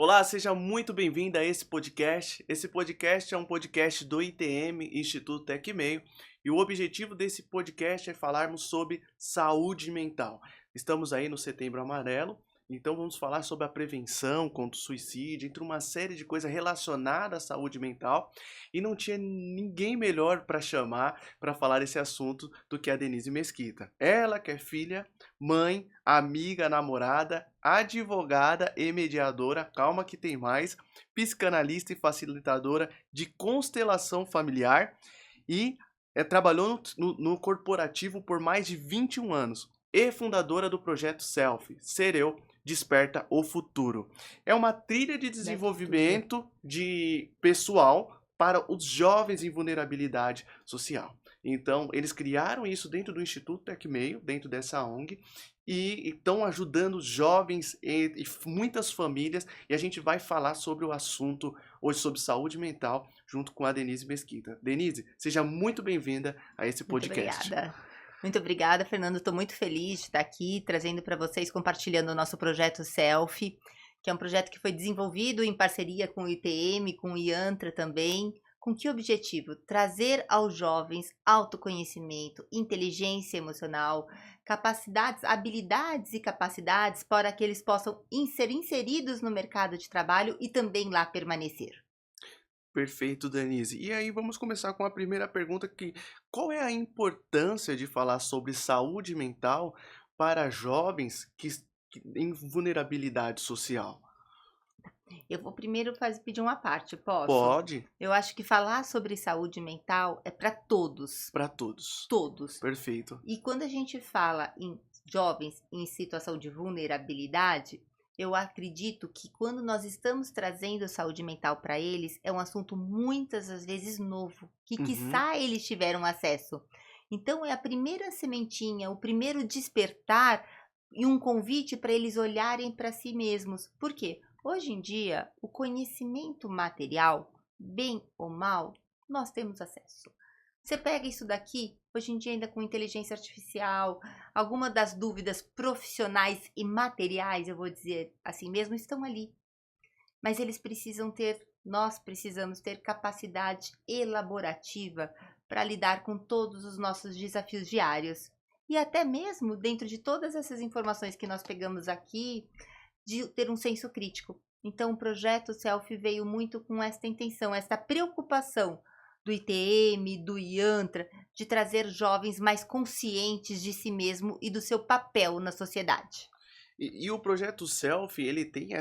Olá, seja muito bem-vindo a esse podcast. Esse podcast é um podcast do ITM, Instituto Tecmeio, e o objetivo desse podcast é falarmos sobre saúde mental. Estamos aí no Setembro Amarelo, então vamos falar sobre a prevenção contra o suicídio, entre uma série de coisas relacionadas à saúde mental, e não tinha ninguém melhor para chamar para falar esse assunto do que a Denise Mesquita. Ela que é filha, mãe, amiga, namorada, advogada e mediadora, calma que tem mais, psicanalista e facilitadora de constelação familiar e trabalhou no corporativo por mais de 21 anos e fundadora do projeto Selfie, Ser Eu, Desperta o Futuro. É uma trilha de desenvolvimento de pessoal para os jovens em vulnerabilidade social. Então, eles criaram isso dentro do Instituto Tecmeio, dentro dessa ONG, e estão ajudando jovens e muitas famílias, e a gente vai falar sobre o assunto hoje, sobre saúde mental, junto com a Denise Mesquita. Denise, seja muito bem-vinda a esse Muito podcast. obrigada. Muito obrigada, Fernando. Estou muito feliz de estar aqui trazendo para vocês, compartilhando o nosso projeto Selfie, que é um projeto que foi desenvolvido em parceria com o ITM, com o IANTRA também. Com que objetivo? Trazer aos jovens autoconhecimento, inteligência emocional, capacidades, habilidades e capacidades para que eles possam ser inseridos no mercado de trabalho e também lá permanecer. Perfeito, Denise. E aí vamos começar com a primeira pergunta qual é a importância de falar sobre saúde mental para jovens em vulnerabilidade social? Eu vou primeiro pedir uma parte, posso? Pode, Eu acho que falar sobre saúde mental é para todos, para todos. todos. Perfeito. E quando a gente fala em jovens em situação de vulnerabilidade, eu acredito que quando nós estamos trazendo saúde mental para eles, é um assunto muitas das vezes novo, que Uhum. quiçá eles tiveram acesso. Então é a primeira sementinha, o primeiro despertar e um convite para eles olharem para si mesmos. Por quê? Hoje em dia, o conhecimento material, bem ou mal, nós temos acesso. Você pega isso daqui, hoje em dia ainda com inteligência artificial, alguma das dúvidas profissionais e materiais, eu vou dizer assim mesmo, estão ali. Mas eles precisam ter, nós precisamos ter capacidade elaborativa para lidar com todos os nossos desafios diários. E até mesmo dentro de todas essas informações que nós pegamos aqui, de ter um senso crítico. Então, o projeto Selfie veio muito com esta intenção, esta preocupação do ITM, do IANTRA, de trazer jovens mais conscientes de si mesmo e do seu papel na sociedade. E o projeto Selfie, ele tem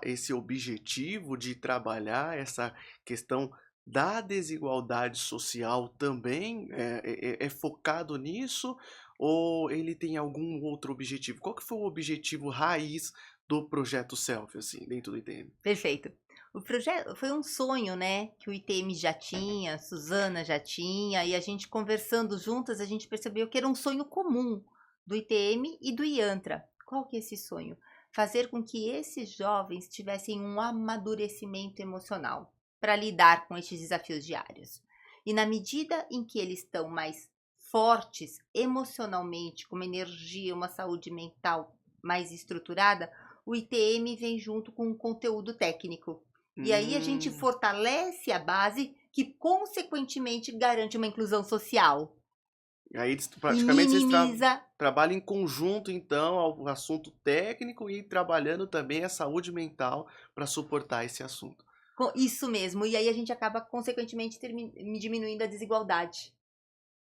esse objetivo de trabalhar essa questão da desigualdade social também? É focado nisso? Ou ele tem algum outro objetivo? Qual que foi o objetivo raiz do projeto Selfie, assim, dentro do ITM? Perfeito. O projeto foi um sonho, né, que o ITM já tinha, a Suzana já tinha, e a gente conversando juntas, a gente percebeu que era um sonho comum do ITM e do IANTRA. Qual que é esse sonho? Fazer com que esses jovens tivessem um amadurecimento emocional para lidar com estes desafios diários. E na medida em que eles estão mais fortes emocionalmente, com uma energia, uma saúde mental mais estruturada, o ITM vem junto com um conteúdo técnico. E aí a gente Hum, fortalece a base que, consequentemente, garante uma inclusão social aí e praticamente minimiza. trabalham em conjunto, então, ao assunto técnico e trabalhando também a saúde mental para suportar esse assunto. Isso mesmo. E aí a gente acaba, consequentemente, diminuindo a desigualdade.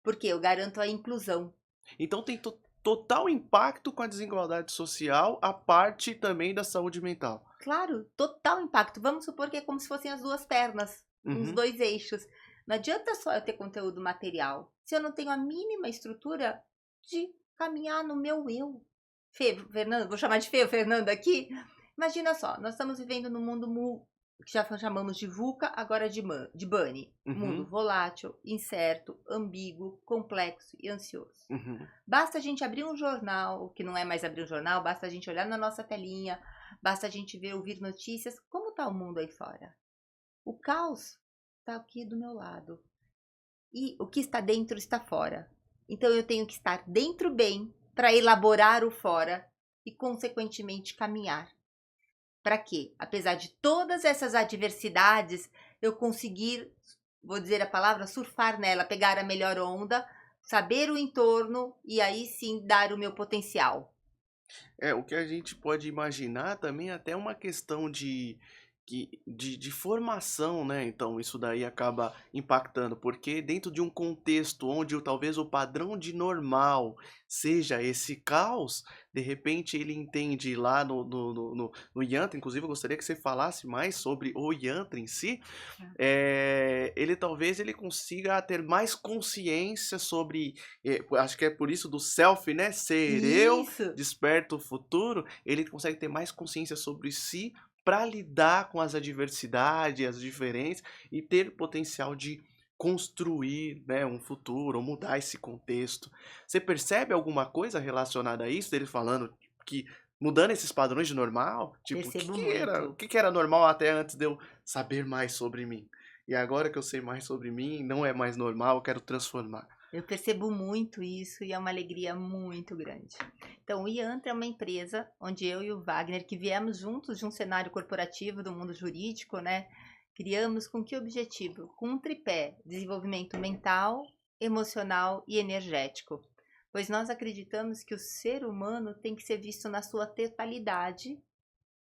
Porque eu garanto a inclusão. Então tem total impacto com a desigualdade social, a parte também da saúde mental. Claro, total impacto. Vamos supor que é como se fossem as duas pernas, uns Uhum. dois eixos. Não adianta só eu ter conteúdo material, se eu não tenho a mínima estrutura de caminhar no meu eu. Fê, Fernando, vou chamar de Fê, Fernando aqui. Imagina só, nós estamos vivendo num mundo que já chamamos de VUCA, agora de Bunny. Mundo Uhum. volátil, incerto, ambíguo, complexo e ansioso. Uhum. Basta a gente abrir um jornal, que não é mais abrir um jornal, basta a gente olhar na nossa telinha, basta a gente ver, ouvir notícias. Como está o mundo aí fora? O caos está aqui do meu lado. E o que está dentro está fora. Então eu tenho que estar dentro bem para elaborar o fora e, consequentemente, caminhar. Para quê? Apesar de todas essas adversidades, eu conseguir, vou dizer a palavra, surfar nela, pegar a melhor onda, saber o entorno e aí sim dar o meu potencial. O que a gente pode imaginar também é até uma questão de formação, né? Então, isso daí acaba impactando, porque dentro de um contexto onde talvez o padrão de normal seja esse caos, de repente ele entende lá no Yantra, inclusive eu gostaria que você falasse mais sobre o Yantra em si, ele talvez ele consiga ter mais consciência sobre, acho que é por isso do self, né? Ser eu, Isso! desperta o futuro, ele consegue ter mais consciência sobre si para lidar com as adversidades, as diferenças e ter potencial de construir, né, um futuro ou mudar esse contexto. Você percebe alguma coisa relacionada a isso? Dele falando que mudando esses padrões de normal, tipo, Percebo o muito. que que era normal até antes de eu saber mais sobre mim? E agora que eu sei mais sobre mim, não é mais normal, eu quero transformar. Eu percebo muito isso e é uma alegria muito grande. Então, o Iantra é uma empresa onde eu e o Wagner, que viemos juntos de um cenário corporativo do mundo jurídico, né? Criamos com que objetivo? Com um tripé: desenvolvimento mental, emocional e energético. Pois nós acreditamos que o ser humano tem que ser visto na sua totalidade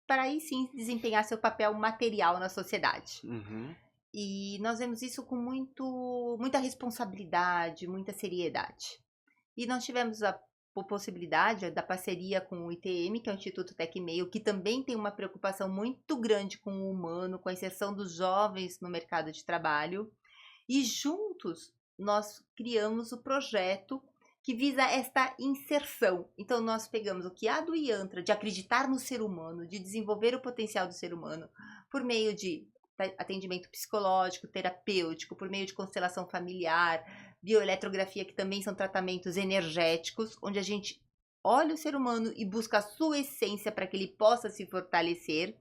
para aí sim desempenhar seu papel material na sociedade. Uhum. E nós vemos isso com muita responsabilidade, muita seriedade. E nós tivemos a possibilidade da parceria com o ITM, que é o Instituto Tecmeio, que também tem uma preocupação muito grande com o humano, com a inserção dos jovens no mercado de trabalho. E juntos nós criamos o projeto que visa esta inserção. Então nós pegamos o que há do Yantra, de acreditar no ser humano, de desenvolver o potencial do ser humano, por meio de atendimento psicológico, terapêutico, por meio de constelação familiar, bioeletrografia, que também são tratamentos energéticos, onde a gente olha o ser humano e busca a sua essência para que ele possa se fortalecer.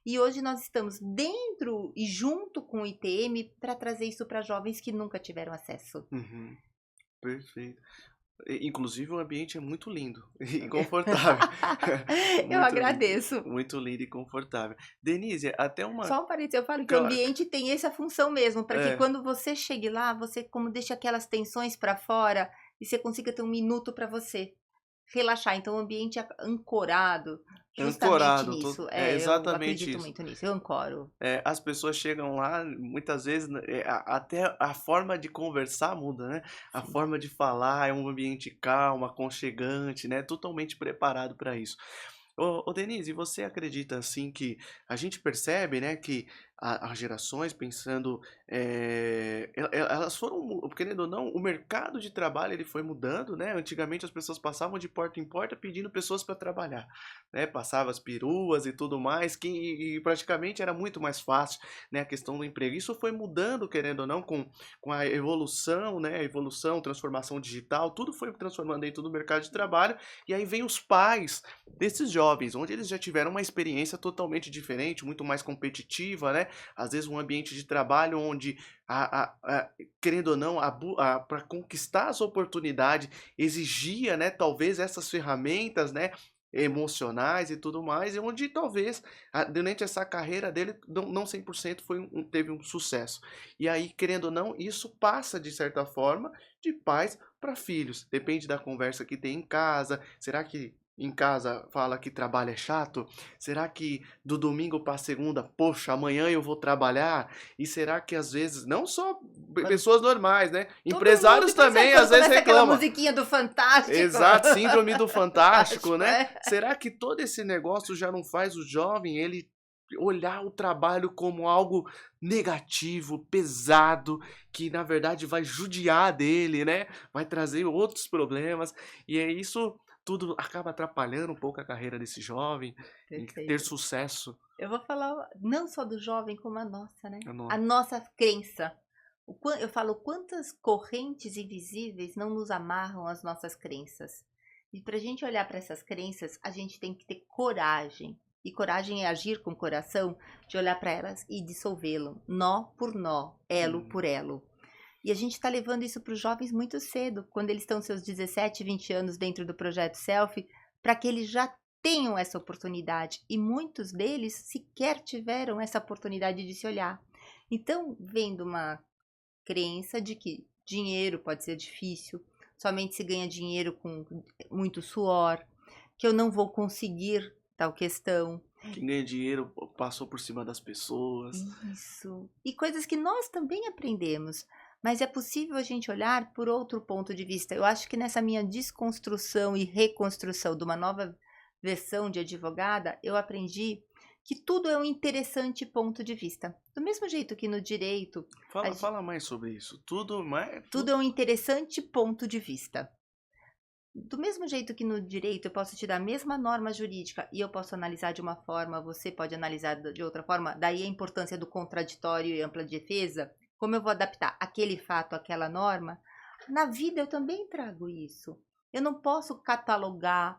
E hoje nós estamos dentro e junto com o ITM para trazer isso para jovens que nunca tiveram acesso. Uhum. Perfeito. Inclusive o ambiente é muito lindo e confortável. Eu Muito lindo, agradeço. muito lindo e confortável. Denise, até uma. Só um parênteses, eu falo que o Claro, ambiente tem essa função mesmo, para que é, quando você chegue lá, você como deixa aquelas tensões para fora e você consiga ter um minuto para você relaxar. Então o ambiente é ancorado justamente ancorado, nisso. é Eu exatamente acredito isso. muito nisso, eu ancoro. As pessoas chegam lá, muitas vezes, né, até a forma de conversar muda, né? A Sim. forma de falar é um ambiente calmo, aconchegante, né? Totalmente preparado para isso. Ô Denise, você acredita assim que a gente percebe, né, que as gerações pensando, elas foram, querendo ou não, o mercado de trabalho ele foi mudando, né? Antigamente as pessoas passavam de porta em porta pedindo pessoas para trabalhar, né? Passava as peruas e tudo mais, e praticamente era muito mais fácil, né? A questão do emprego. Isso foi mudando, querendo ou não, com a evolução, né? A evolução, transformação digital, tudo foi transformando dentro do mercado de trabalho. E aí vem os pais desses jovens, onde eles já tiveram uma experiência totalmente diferente, muito mais competitiva, né? Às vezes um ambiente de trabalho onde, querendo ou não, para conquistar as oportunidades exigia, né, talvez essas ferramentas, né, emocionais e tudo mais, e onde talvez durante essa carreira dele não 100% teve um sucesso. E aí, querendo ou não, isso passa de certa forma de pais para filhos. Depende da conversa que tem em casa. Será que em casa fala que trabalho é chato? Será que do domingo para segunda, poxa, amanhã eu vou trabalhar? E será que às vezes, não só Quando pessoas normais, né? todo mundo Empresários percebe também quando às vezes começa aquela reclamam. musiquinha do Fantástico. Exato, síndrome do fantástico, Fantástico, né? é. Será que todo esse negócio já não faz o jovem ele olhar o trabalho como algo negativo, pesado, que na verdade vai judiar dele, né? Vai trazer outros problemas, e é isso tudo acaba atrapalhando um pouco a carreira desse jovem em ter Perfeito. sucesso. Eu vou falar não só do jovem, como a nossa, né? Eu A não- nossa crença. Eu falo quantas correntes invisíveis não nos amarram às nossas crenças. E para a gente olhar para essas crenças, a gente tem que ter coragem. E coragem é agir com o coração, de olhar para elas e dissolvê-lo, nó por nó, elo Hum, por elo. E a gente está levando isso para os jovens muito cedo, quando eles estão seus 17, 20 anos dentro do projeto Selfie, para que eles já tenham essa oportunidade. E muitos deles sequer tiveram essa oportunidade de se olhar. Então, vendo uma crença de que dinheiro pode ser difícil, somente se ganha dinheiro com muito suor, que eu não vou conseguir tal questão. Quem ganha dinheiro passou por cima das pessoas. Isso. E coisas que nós também aprendemos. Mas é possível a gente olhar por outro ponto de vista. Eu acho que nessa minha desconstrução e reconstrução de uma nova versão de advogada, eu aprendi que tudo é um interessante ponto de vista. Do mesmo jeito que no direito, Fala mais sobre isso. tudo é um interessante ponto de vista. Do mesmo jeito que no direito eu posso te dar a mesma norma jurídica e eu posso analisar de uma forma, você pode analisar de outra forma, daí a importância do contraditório e ampla defesa, como eu vou adaptar aquele fato àquela norma, na vida eu também trago isso. Eu não posso catalogar,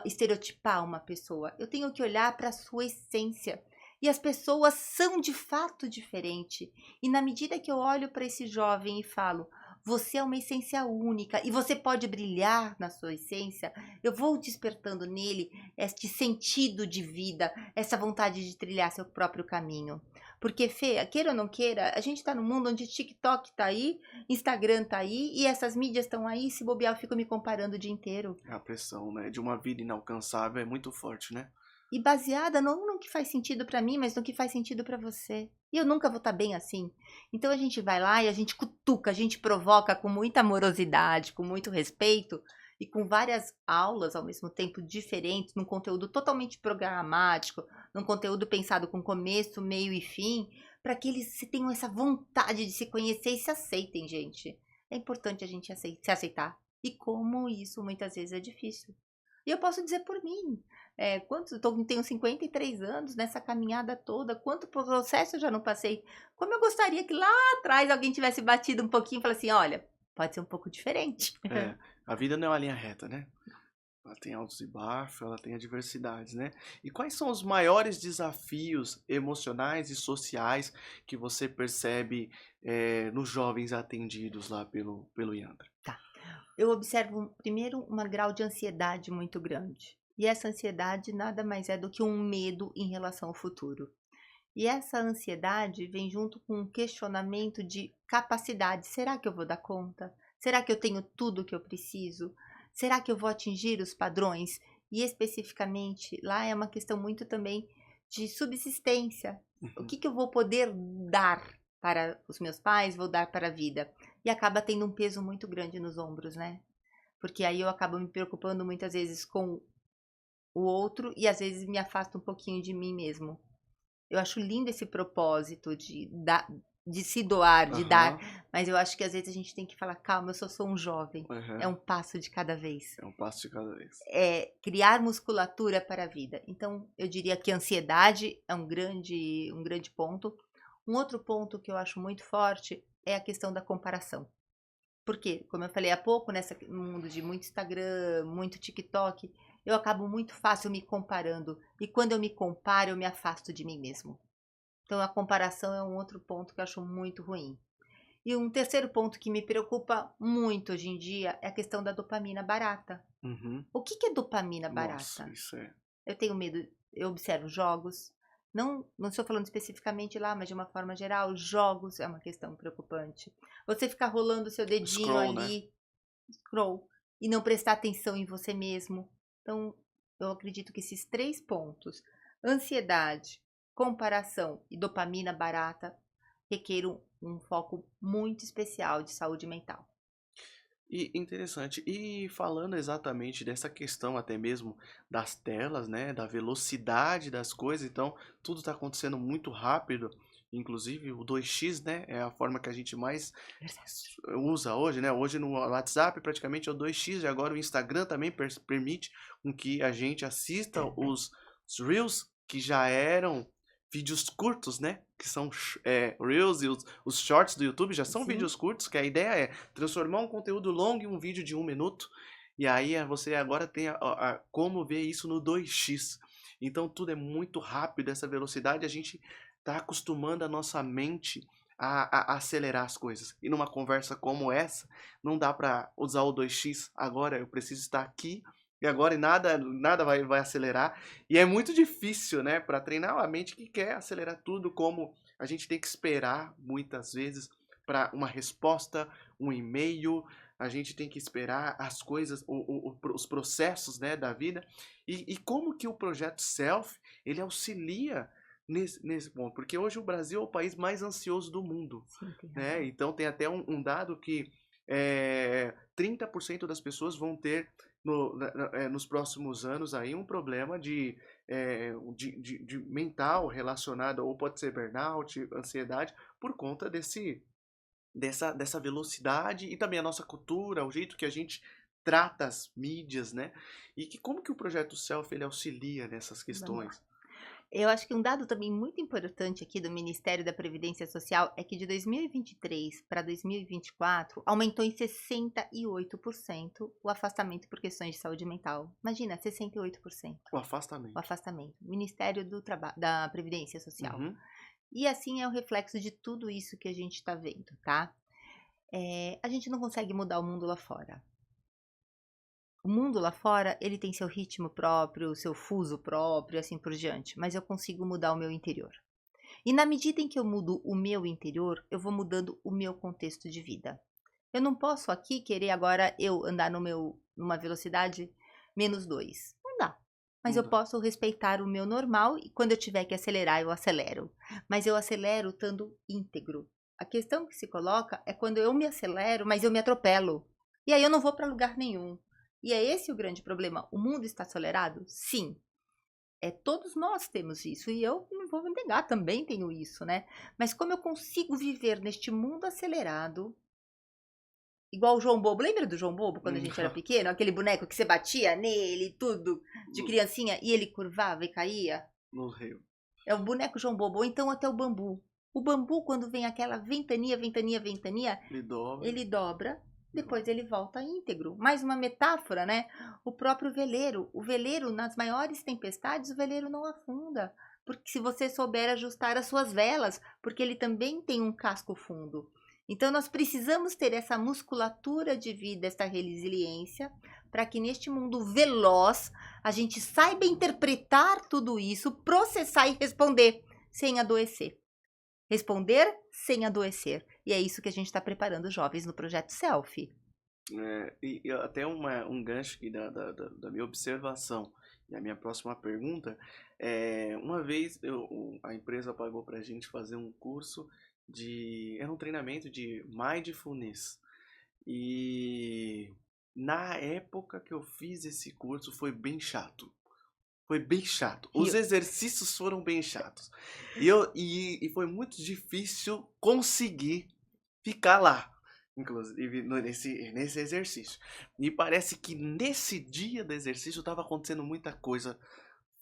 estereotipar uma pessoa, eu tenho que olhar para a sua essência. E as pessoas são de fato diferentes. E na medida que eu olho para esse jovem e falo, você é uma essência única e você pode brilhar na sua essência, eu vou despertando nele este sentido de vida, essa vontade de trilhar seu próprio caminho. Porque, Fê, queira ou não queira, a gente está num mundo onde TikTok está aí, Instagram está aí e essas mídias estão aí, se bobear eu fico me comparando o dia inteiro. A pressão, né, de uma vida inalcançável é muito forte, né? E baseada não no que faz sentido para mim, mas no que faz sentido para você. E eu nunca vou estar bem assim. Então a gente vai lá e a gente cutuca, a gente provoca com muita amorosidade, com muito respeito e com várias aulas ao mesmo tempo diferentes, num conteúdo totalmente programático, num conteúdo pensado com começo, meio e fim, para que eles tenham essa vontade de se conhecer e se aceitem, gente. É importante a gente se aceitar. E como isso muitas vezes é difícil. E eu posso dizer por mim, tenho 53 anos nessa caminhada toda, quanto processo eu já não passei. Como eu gostaria que lá atrás alguém tivesse batido um pouquinho e falasse assim, olha, pode ser um pouco diferente. A vida não é uma linha reta, né? Ela tem altos e baixos, ela tem adversidades, né? E quais são os maiores desafios emocionais e sociais que você percebe nos jovens atendidos lá pelo Yantra? Tá. Eu observo, primeiro, um grau de ansiedade muito grande. E essa ansiedade nada mais é do que um medo em relação ao futuro. E essa ansiedade vem junto com um questionamento de capacidade. Será que eu vou dar conta? Será que eu tenho tudo o que eu preciso? Será que eu vou atingir os padrões? E especificamente, lá é uma questão muito também de subsistência. O que eu vou poder dar para os meus pais, vou dar para a vida? E acaba tendo um peso muito grande nos ombros, né? Porque aí eu acabo me preocupando muitas vezes com o outro e às vezes me afasto um pouquinho de mim mesmo. Eu acho lindo esse propósito de se doar, de dar, mas eu acho que às vezes a gente tem que falar, calma, eu só sou um jovem, é um passo de cada vez. É um passo de cada vez. É criar musculatura para a vida. Então, eu diria que a ansiedade é um grande ponto. Um outro ponto que eu acho muito forte é a questão da comparação. Porque, como eu falei há pouco, no mundo de muito Instagram, muito TikTok, eu acabo muito fácil me comparando. E quando eu me comparo, eu me afasto de mim mesmo. Então, a comparação é um outro ponto que eu acho muito ruim. E um terceiro ponto que me preocupa muito hoje em dia é a questão da dopamina barata. O que é dopamina barata? Nossa, isso é... Eu tenho medo, eu observo jogos. Não estou falando especificamente lá, mas de uma forma geral, jogos é uma questão preocupante. Você ficar rolando o seu dedinho Scroll, ali, né? scroll, e não prestar atenção em você mesmo. Então, eu acredito que esses 3 pontos, ansiedade, comparação e dopamina barata, requerem um foco muito especial de saúde mental. E interessante. E falando exatamente dessa questão até mesmo das telas, né, da velocidade das coisas, então tudo está acontecendo muito rápido. Inclusive o 2x, né, é a forma que a gente mais usa hoje, né? Hoje no WhatsApp praticamente é o 2x, e agora o Instagram também permite com que a gente assista os Reels que já eram vídeos curtos, né? Que são Reels e os Shorts do YouTube já são vídeos curtos, que a ideia é transformar um conteúdo longo em um vídeo de 1 minuto. E aí você agora tem como ver isso no 2x. Então tudo é muito rápido, essa velocidade, a gente está acostumando a nossa mente a acelerar as coisas. E numa conversa como essa, não dá para usar o 2x. Agora eu preciso estar aqui e agora e nada vai acelerar. E é muito difícil, né, para treinar a mente que quer acelerar tudo, como a gente tem que esperar muitas vezes para uma resposta, um e-mail, a gente tem que esperar as coisas, os processos, né, da vida. E como que o projeto Self, ele auxilia nesse ponto? Porque hoje o Brasil é o país mais ansioso do mundo, Sim, tem né? razão. Então tem até um dado que 30% das pessoas vão ter nos próximos anos aí um problema de mental relacionado, ou pode ser burnout, ansiedade, por conta dessa velocidade e também a nossa cultura, o jeito que a gente trata as mídias, né? E como que o projeto Self ele auxilia nessas Vamos lá. questões? Eu acho que um dado também muito importante aqui do Ministério da Previdência Social é que de 2023 para 2024 aumentou em 68% o afastamento por questões de saúde mental. Imagina, 68% O o afastamento. afastamento. Ministério da Previdência Social. Uhum. E assim é o reflexo de tudo isso que a gente está vendo, tá? A gente não consegue mudar o mundo lá fora. O mundo lá fora, ele tem seu ritmo próprio, seu fuso próprio, assim por diante, mas eu consigo mudar o meu interior. E na medida em que eu mudo o meu interior, eu vou mudando o meu contexto de vida. Eu não posso aqui querer agora eu andar numa velocidade -2. Não dá. Mas Não eu dá. posso respeitar o meu normal e quando eu tiver que acelerar, eu acelero. Mas eu acelero estando íntegro. A questão que se coloca é quando eu me acelero, mas eu me atropelo. E aí eu não vou para lugar nenhum. E é esse o grande problema. O mundo está acelerado? Sim. Todos nós temos isso, e eu não vou me negar, também tenho isso, né? Mas como eu consigo viver neste mundo acelerado, igual o João Bobo, lembra do João Bobo quando a gente era pequeno? Aquele boneco que você batia nele, tudo, de criancinha, e ele curvava e caía? No rio. É o boneco João Bobo, ou então até o bambu. O bambu, quando vem aquela ventania, ventania, ventania, Ele dobra. ele dobra, E depois volta. ele volta íntegro. Mais uma metáfora, né? O próprio veleiro. O veleiro, nas maiores tempestades, o veleiro não afunda. Porque se você souber ajustar as suas velas, porque ele também tem um casco fundo. Então, nós precisamos ter essa musculatura de vida, essa resiliência, para que neste mundo veloz a gente saiba interpretar tudo isso, processar e responder sem adoecer. Responder sem adoecer. E é isso que a gente está preparando os jovens no projeto Selfie. E até um gancho aqui da minha observação e a minha próxima pergunta uma vez a empresa pagou pra gente fazer um curso era um treinamento de mindfulness e na época que eu fiz esse curso foi bem chato. Foi bem chato. Os exercícios foram bem chatos. E foi muito difícil conseguir ficar lá, inclusive nesse exercício. E parece que nesse dia do exercício estava acontecendo muita coisa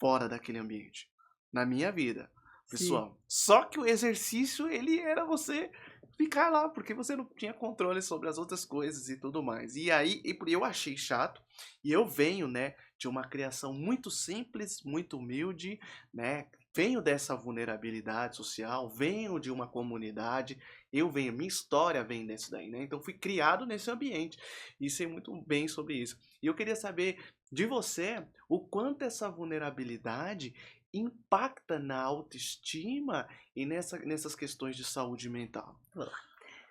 fora daquele ambiente, na minha vida, Sim. pessoal. Só que o exercício, ele era você ficar lá, porque você não tinha controle sobre as outras coisas e tudo mais. E aí, eu achei chato, e eu venho, né, de uma criação muito simples, muito humilde, né, venho dessa vulnerabilidade social, venho de uma comunidade, minha história vem desse daí, né? Então fui criado nesse ambiente e sei muito bem sobre isso. E eu queria saber de você o quanto essa vulnerabilidade impacta na autoestima e nessas questões de saúde mental. Vamos lá.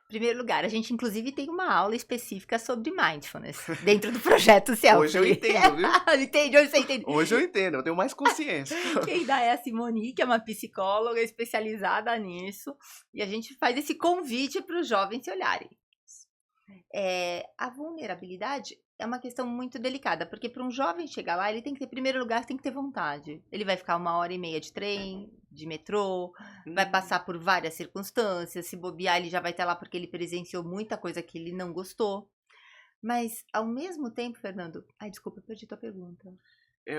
Em primeiro lugar, a gente inclusive tem uma aula específica sobre mindfulness dentro do projeto Selfie. Hoje eu entendo, viu? Entende? Hoje você entende? Hoje eu entendo, eu tenho mais consciência. Quem dá é a Simone, que é uma psicóloga especializada nisso. E a gente faz esse convite para os jovens se olharem. A vulnerabilidade é uma questão muito delicada, porque para um jovem chegar lá, ele tem que ter, em primeiro lugar, tem que ter vontade. Ele vai ficar 1h30 de trem, de metrô, vai passar por várias circunstâncias, se bobear, ele já vai estar lá porque ele presenciou muita coisa que ele não gostou. Mas, ao mesmo tempo, Fernando... Ai, desculpa, eu perdi tua pergunta.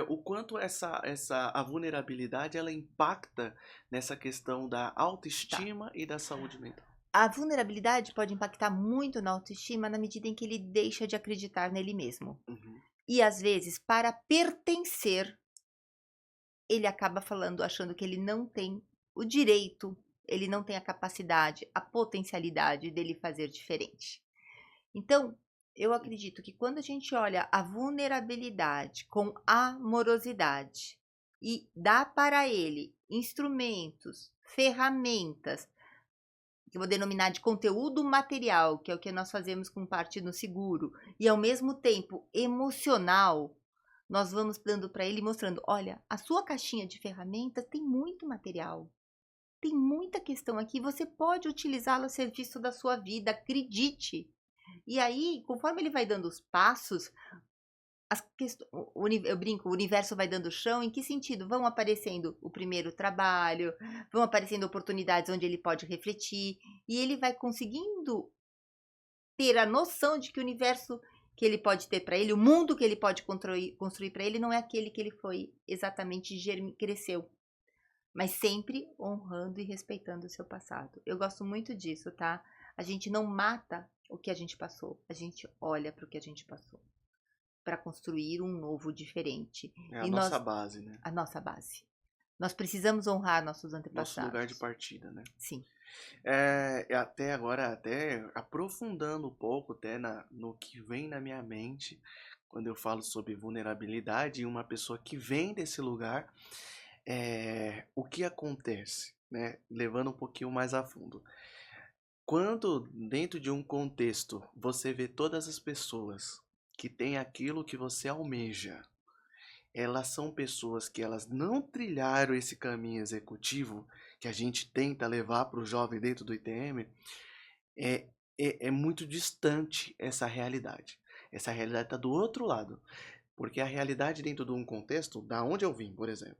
O quanto a vulnerabilidade, ela impacta nessa questão da autoestima e da saúde mental. A vulnerabilidade pode impactar muito na autoestima na medida em que ele deixa de acreditar nele mesmo. Uhum. E às vezes, para pertencer, ele acaba achando que ele não tem o direito, ele não tem a capacidade, a potencialidade dele fazer diferente. Então, Eu acredito que quando a gente olha a vulnerabilidade com amorosidade e dá para ele instrumentos, ferramentas, que eu vou denominar de conteúdo material, que é o que nós fazemos com parte no seguro, e ao mesmo tempo emocional, nós vamos dando para ele mostrando, olha, a sua caixinha de ferramentas tem muito material. Tem muita questão aqui, você pode utilizá-la a serviço da sua vida, acredite. E aí, conforme ele vai dando os passos, eu brinco, o universo vai dando chão, em que sentido? Vão aparecendo o primeiro trabalho, vão aparecendo oportunidades onde ele pode refletir, e ele vai conseguindo ter a noção de que o universo que ele pode ter para ele, o mundo que ele pode construir para ele, não é aquele que ele foi exatamente cresceu. Mas sempre honrando e respeitando o seu passado. Eu gosto muito disso, tá? A gente não mata o que a gente passou, a gente olha para o que a gente passou, para construir um novo diferente. É a nossa base, né? A nossa base. Nós precisamos honrar nossos antepassados. Nosso lugar de partida, né? Sim. Até agora, até aprofundando um pouco até no que vem na minha mente, quando eu falo sobre vulnerabilidade e uma pessoa que vem desse lugar, o que acontece, né? Levando um pouquinho mais a fundo. Quando dentro de um contexto você vê todas as pessoas que têm aquilo que você almeja, elas são pessoas que elas não trilharam esse caminho executivo que a gente tenta levar para o jovem dentro do ITM, é muito distante essa realidade. Essa realidade está do outro lado. Porque a realidade dentro de um contexto, da onde eu vim, por exemplo,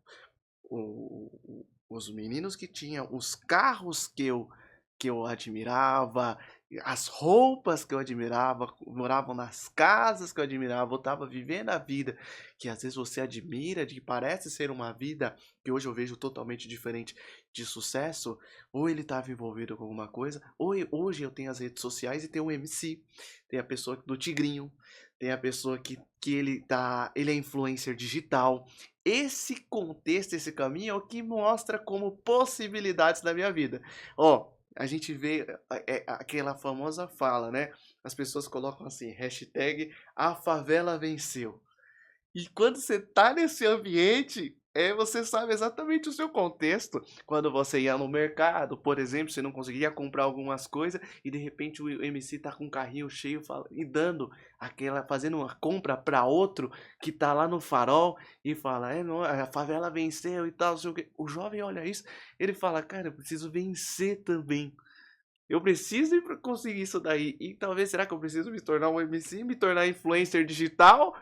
os meninos que tinham os carros que eu admirava, as roupas que eu admirava, moravam nas casas que eu admirava, eu estava vivendo a vida que às vezes você admira, que parece ser uma vida que hoje eu vejo totalmente diferente de sucesso, ou ele estava envolvido com alguma coisa, ou hoje eu tenho as redes sociais e tem um MC, tem a pessoa do Tigrinho, tem a pessoa que ele é influencer digital. Esse contexto, esse caminho é o que mostra como possibilidades da minha vida. A gente vê aquela famosa fala, né? As pessoas colocam assim, hashtag a favela venceu. E quando você tá nesse ambiente, você sabe exatamente o seu contexto. Quando você ia no mercado, por exemplo, você não conseguia comprar algumas coisas e de repente o MC tá com um carrinho cheio e fazendo uma compra para outro que tá lá no farol e fala, não, a favela venceu e tal, não sei o quê. O jovem olha isso, ele fala, cara, eu preciso vencer também. Eu preciso ir para conseguir isso daí. E talvez, será que eu preciso me tornar um MC, me tornar influencer digital?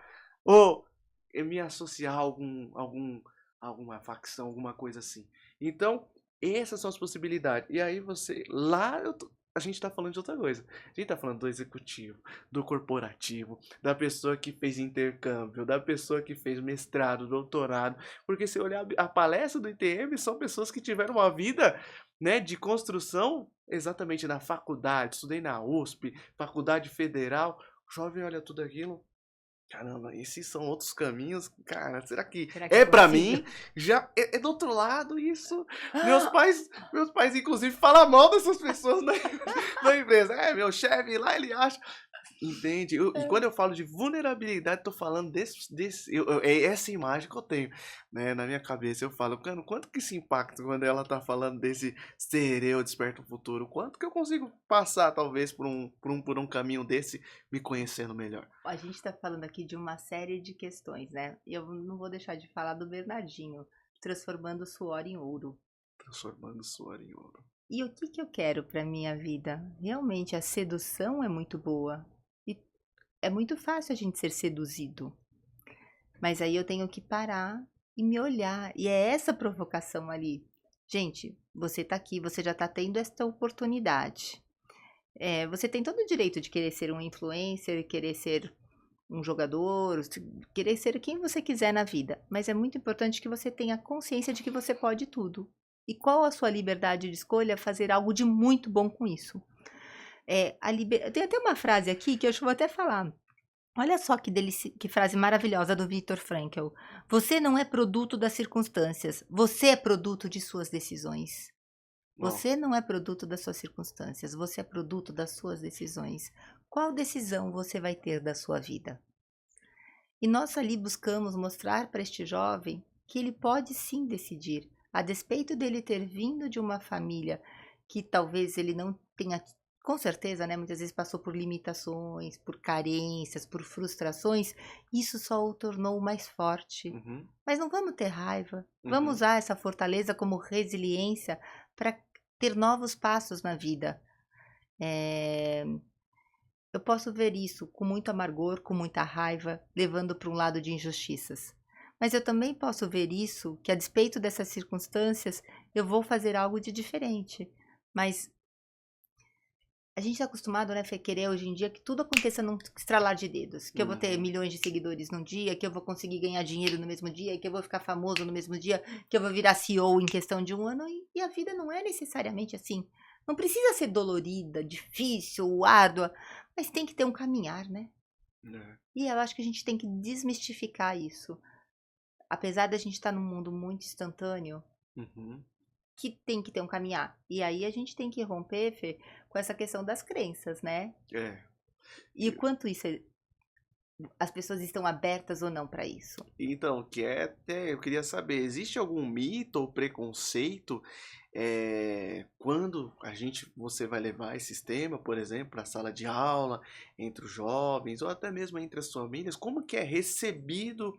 Ou me associar a alguma facção, alguma coisa assim? Então, essas são as possibilidades. E aí a gente tá falando de outra coisa. A gente tá falando do executivo, do corporativo, da pessoa que fez intercâmbio, da pessoa que fez mestrado, doutorado. Porque se olhar a palestra do ITM, são pessoas que tiveram uma vida, né, de construção exatamente na faculdade. Estudei na USP, faculdade federal. O jovem olha tudo aquilo. Caramba, esses são outros caminhos, cara, será que é pra mim? Já é do outro lado isso. Meus pais inclusive falam mal dessas pessoas na empresa. Meu chefe lá, ele acha. Entende? E quando eu falo de vulnerabilidade, tô falando essa imagem que eu tenho, né, na minha cabeça. Eu falo, quanto que isso impacta quando ela tá falando desse ser eu desperto o futuro? Quanto que eu consigo passar, talvez, por um caminho desse, me conhecendo melhor? A gente tá falando aqui de uma série de questões, né? E eu não vou deixar de falar do Bernardinho, transformando suor em ouro. Transformando suor em ouro. E o que eu quero pra minha vida? Realmente, a sedução é muito boa. É muito fácil a gente ser seduzido. Mas aí eu tenho que parar e me olhar. E é essa provocação ali. Gente, você tá aqui, você já tá tendo esta oportunidade. Você tem todo o direito de querer ser um influencer, querer ser um jogador, querer ser quem você quiser na vida. Mas é muito importante que você tenha consciência de que você pode tudo. E qual a sua liberdade de escolha? Fazer algo de muito bom com isso. Tem até uma frase aqui que eu vou até falar. Olha só que frase maravilhosa do Viktor Frankl. Você não é produto das circunstâncias, você é produto de suas decisões. Você não é produto das suas circunstâncias, você é produto das suas decisões. Qual decisão você vai ter da sua vida? E nós ali buscamos mostrar para este jovem que ele pode sim decidir, a despeito dele ter vindo de uma família que talvez ele não tenha, com certeza, né, muitas vezes passou por limitações, por carências, por frustrações, isso só o tornou mais forte. Uhum, Mas não vamos ter raiva, vamos uhum, usar essa fortaleza como resiliência para ter novos passos na vida. Eh, eu posso ver isso com muito amargor, com muita raiva, levando para um lado de injustiças. Mas eu também posso ver isso, que a despeito dessas circunstâncias, eu vou fazer algo de diferente. Mas a gente está acostumado, né, Fê, querer hoje em dia que tudo aconteça num estralar de dedos. Que eu vou ter uhum. milhões de seguidores num dia, que eu vou conseguir ganhar dinheiro no mesmo dia, que eu vou ficar famoso no mesmo dia, que eu vou virar CEO em questão de um ano. E a vida não é necessariamente assim. Não precisa ser dolorida, difícil, árdua, mas tem que ter um caminhar, né? É. E eu acho que a gente tem que desmistificar isso. Apesar da gente estar num mundo muito instantâneo, Uhum. que tem que ter um caminhar. E aí a gente tem que romper, Fê, com essa questão das crenças, né? É. E o quanto isso as pessoas estão abertas ou não para isso. Então, que é até eu queria saber, existe algum mito ou preconceito quando você vai levar esse tema, por exemplo, para a sala de aula, entre os jovens ou até mesmo entre as famílias, como que é recebido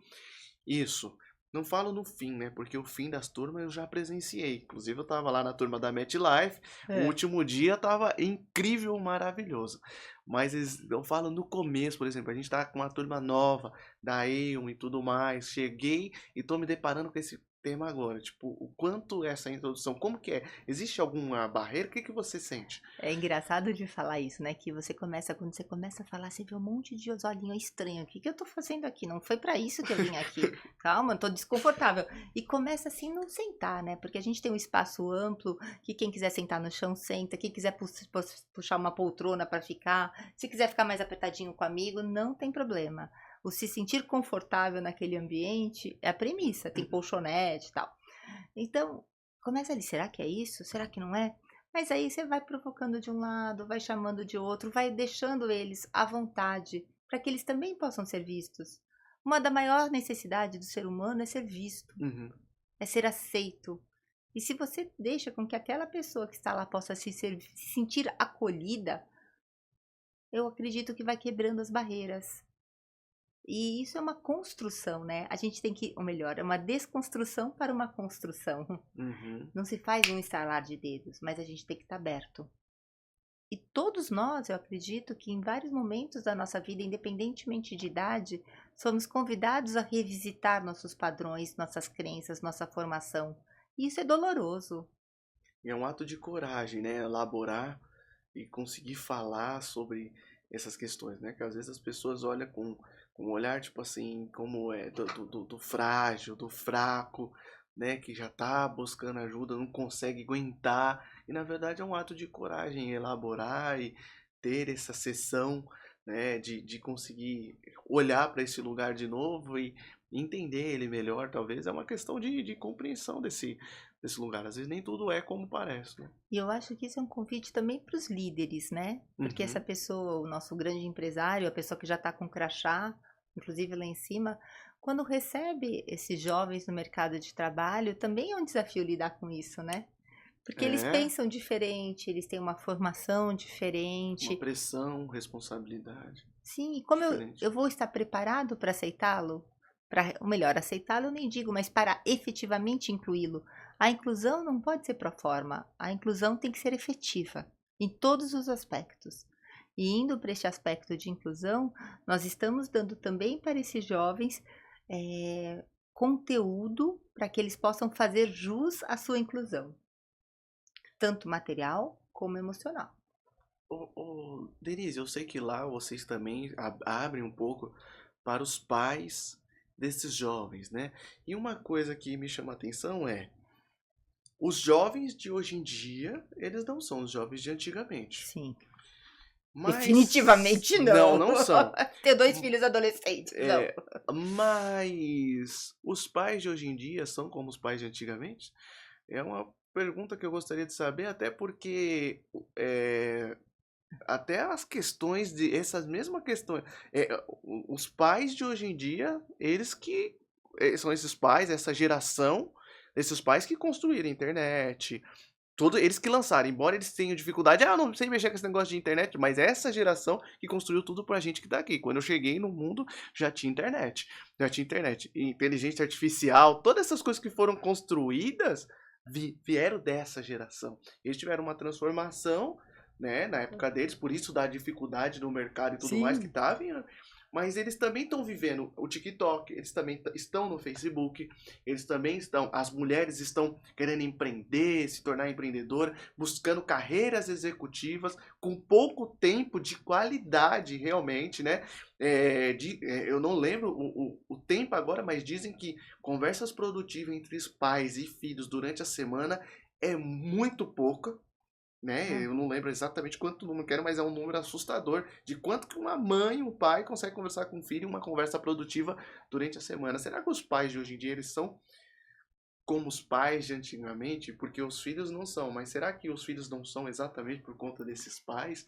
isso? Não falo no fim, né? Porque o fim das turmas eu já presenciei. Inclusive eu estava lá na turma da MetLife, o É. último dia estava incrível, maravilhoso. Mas eu falo no começo, por exemplo, a gente tá com uma turma nova, da EON e tudo mais. Cheguei e tô me deparando com esse tema agora. Tipo, o quanto essa introdução, como que é? Existe alguma barreira? O que que você sente? É engraçado de falar isso, né? Que você começa, quando você começa a falar, você vê um monte de olhinho estranho. O que que eu tô fazendo aqui? Não foi para isso que eu vim aqui. Calma, eu tô desconfortável. E começa assim, não sentar, né? Porque a gente tem um espaço amplo, que quem quiser sentar no chão, senta. Quem quiser puxar uma poltrona para ficar. Se quiser ficar mais apertadinho com o amigo, não tem problema. O se sentir confortável naquele ambiente é a premissa. Tem colchonete e tal. Então, começa ali, será que é isso? Será que não é? Mas aí você vai provocando de um lado, vai chamando de outro, vai deixando eles à vontade, para que eles também possam ser vistos. Uma da maior necessidade do ser humano é ser visto, Uhum. é ser aceito. E se você deixa com que aquela pessoa que está lá possa se sentir acolhida, eu acredito que vai quebrando as barreiras. E isso é uma construção, né? A gente tem que, ou melhor, é uma desconstrução para uma construção. Uhum. Não se faz um estalar de dedos, mas a gente tem que estar aberto. E todos nós, eu acredito que em vários momentos da nossa vida, independentemente de idade, somos convidados a revisitar nossos padrões, nossas crenças, nossa formação. E isso é doloroso. E é um ato de coragem, né? Elaborar e conseguir falar sobre essas questões, né? Que às vezes as pessoas olham com um olhar, tipo assim, como é do frágil, do fraco, né? Que já tá buscando ajuda, não consegue aguentar. E na verdade é um ato de coragem elaborar e ter essa sessão, né? De conseguir olhar para esse lugar de novo e entender ele melhor, talvez. É uma questão de compreensão desse lugar. Às vezes nem tudo é como parece, né? E eu acho que isso é um convite também para os líderes, né? Porque essa Uhum. pessoa, o nosso grande empresário, a pessoa que já está com crachá, inclusive lá em cima, quando recebe esses jovens no mercado de trabalho, também é um desafio lidar com isso, né? Porque eles É, pensam diferente, eles têm uma formação uma diferente. pressão, responsabilidade Sim, e como eu diferente. vou estar preparado para aceitá-lo? Para, ou melhor, aceitá-lo eu nem digo, mas para efetivamente incluí-lo. A inclusão não pode ser pro forma, a inclusão tem que ser efetiva, em todos os aspectos. E indo para este aspecto de inclusão, nós estamos dando também para esses jovens conteúdo para que eles possam fazer jus à sua inclusão, tanto material como emocional. Denise, eu sei que lá vocês também abrem um pouco para os pais desses jovens, né? E uma coisa que me chama a atenção é, os jovens de hoje em dia, eles não são os jovens de antigamente. Sim, Mas definitivamente não, não. não são. Ter dois M- filhos adolescentes, não. É, mas os pais de hoje em dia são como os pais de antigamente? É uma pergunta que eu gostaria de saber, até porque é, até as questões de essas mesmas questões, os pais de hoje em dia, eles que são esses pais, essa geração, esses pais que construíram a internet, tudo eles que lançaram, embora eles tenham dificuldade, eu não sei mexer com esse negócio de internet, mas essa geração que construiu tudo pra gente que tá aqui. Quando eu cheguei no mundo, já tinha internet. Já tinha internet. E inteligência artificial, todas essas coisas que foram construídas vieram dessa geração. Eles tiveram uma transformação, né, na época deles, por isso da dificuldade no mercado e tudo mais que Sim. tava, mas eles também estão vivendo o TikTok, eles também estão no Facebook, eles também estão, as mulheres estão querendo empreender, se tornar empreendedora, buscando carreiras executivas com pouco tempo de qualidade realmente, né? Eu não lembro o tempo agora, mas dizem que conversas produtivas entre os pais e filhos durante a semana é muito pouca, né? Ah, Eu não lembro exatamente quanto número quero, mas é um número assustador de quanto que uma mãe, um pai consegue conversar com o filho em uma conversa produtiva durante a semana. Será que os pais de hoje em dia eles são como os pais de antigamente? Porque os filhos não são, mas será que os filhos não são exatamente por conta desses pais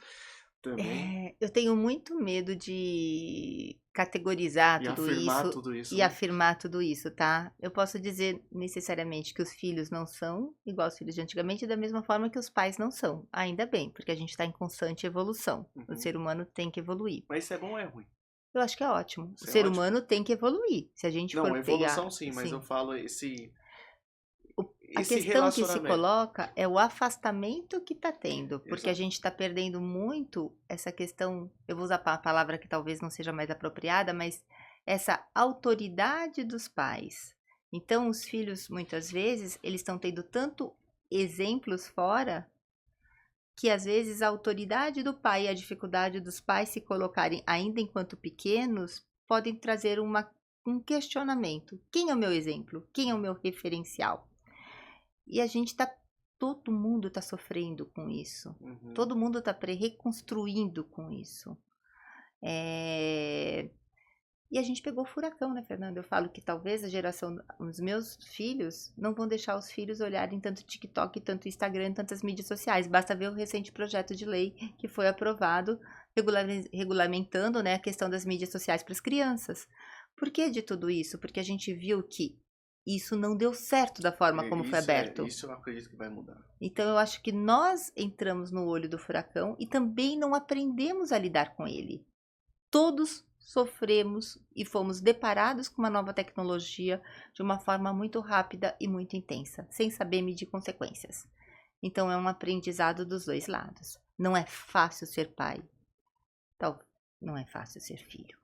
também? eu tenho muito medo de categorizar E tudo afirmar isso tudo isso, e né? afirmar tudo isso, tá? Eu posso dizer necessariamente que os filhos não são igual aos filhos de antigamente, da mesma forma que os pais não são. Ainda bem, porque a gente está em constante evolução. O Uhum. ser humano tem que evoluir. Mas isso é bom ou é ruim? Eu acho que é ótimo. O Isso é ser ótimo. humano tem que evoluir. Se a gente for Não, pegar, evolução sim, mas eu assim, falo esse, a esse questão que se relacionamento. coloca é o afastamento que está tendo, porque a Exato. gente está perdendo muito essa questão. Eu vou usar a palavra que talvez não seja mais apropriada, mas essa autoridade dos pais. Então, os filhos, muitas vezes, eles estão tendo tanto exemplos fora que às vezes a autoridade do pai e a dificuldade dos pais se colocarem ainda enquanto pequenos podem trazer um questionamento. Quem é o meu exemplo? Quem é o meu referencial? E a gente tá, todo mundo tá sofrendo com isso. Uhum. Todo mundo tá reconstruindo com isso. É, e a gente pegou o furacão, né, Fernanda? Eu falo que talvez a geração, os meus filhos, não vão deixar os filhos olharem tanto TikTok, tanto Instagram, tantas mídias sociais. Basta ver o recente projeto de lei que foi aprovado, regulamentando, né, a questão das mídias sociais para as crianças. Por que de tudo isso? Porque a gente viu que isso não deu certo da forma como foi aberto. Isso eu acredito que vai mudar. Então eu acho que nós entramos no olho do furacão e também não aprendemos a lidar com ele. Todos sofremos e fomos deparados com uma nova tecnologia de uma forma muito rápida e muito intensa, sem saber medir consequências. Então é um aprendizado dos dois lados. Não é fácil ser pai, não é fácil ser filho.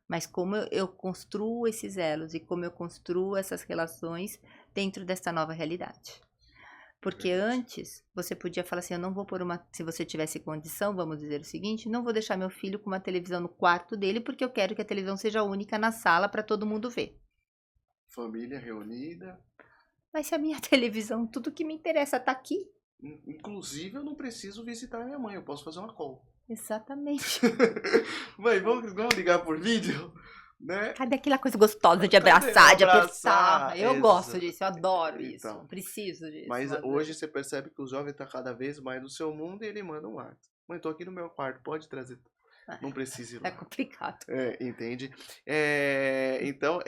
Mas como eu construo esses elos e como eu construo essas relações dentro dessa nova realidade. Porque Verdade. antes você podia falar assim, eu não vou pôr uma. Se você tivesse condição, vamos dizer o seguinte, não vou deixar meu filho com uma televisão no quarto dele, porque eu quero que a televisão seja única na sala para todo mundo ver. Família reunida. Mas se a minha televisão, tudo que me interessa tá aqui. Inclusive, eu não preciso visitar minha mãe, eu posso fazer uma call. Exatamente. Mãe, vamos ligar por vídeo? Né? Cadê aquela coisa gostosa de Cadê abraçar, de abraçar? apertar? Eu gosto disso, eu adoro isso. Então, Preciso disso. mas Mas hoje você percebe que o jovem está cada vez mais no seu mundo e ele manda um WhatsApp. Mãe, tô aqui no meu quarto, pode trazer. Não precisa ir é lá. complicado. Entende? Então,